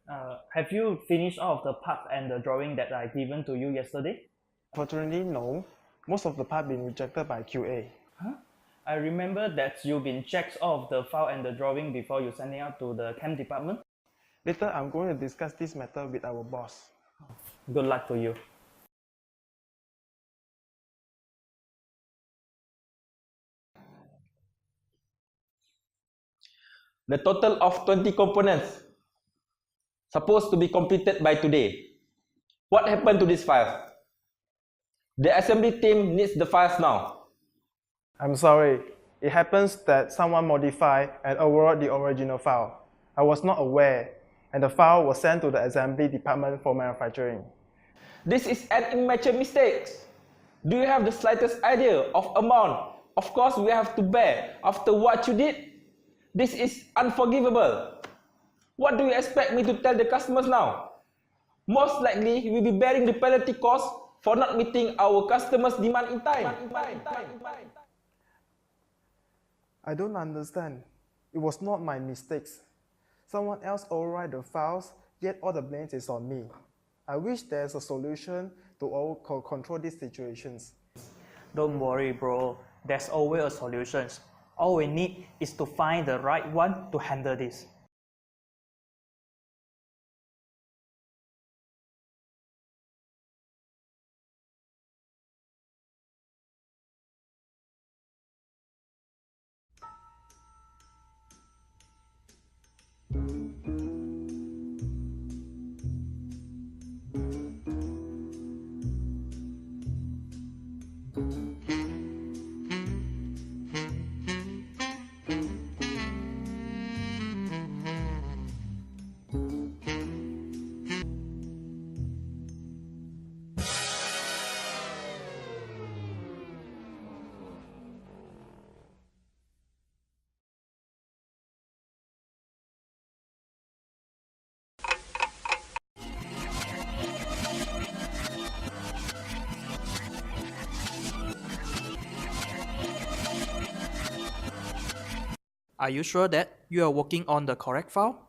Have you finished all of the parts and the drawing that I given to you yesterday? Fortunately, no. Most of the part been rejected by QA. Huh? I remember that you've been checked all of the file and the drawing before you sending out to the chem department. Later, I'm going to discuss this matter with our boss. Good luck to you. The total of 20 components supposed to be completed by today. What happened to this file? The assembly team needs the files now. I'm sorry. It happens that someone modified and overwrote the original file. I was not aware, and the file was sent to the assembly department for manufacturing. This is an immature mistake. Do you have the slightest idea of amount of cost we have to bear after what you did? This is unforgivable. What do you expect me to tell the customers now? Most likely, we will be bearing the penalty cost for not meeting our customers' demand in time. I don't understand. It was not my mistakes. Someone else override the files, yet all the blame is on me. I wish there's a solution to all control these situations. Don't worry, bro. There's always a solution. All we need is to find the right one to handle this. Are you sure that you are working on the correct file?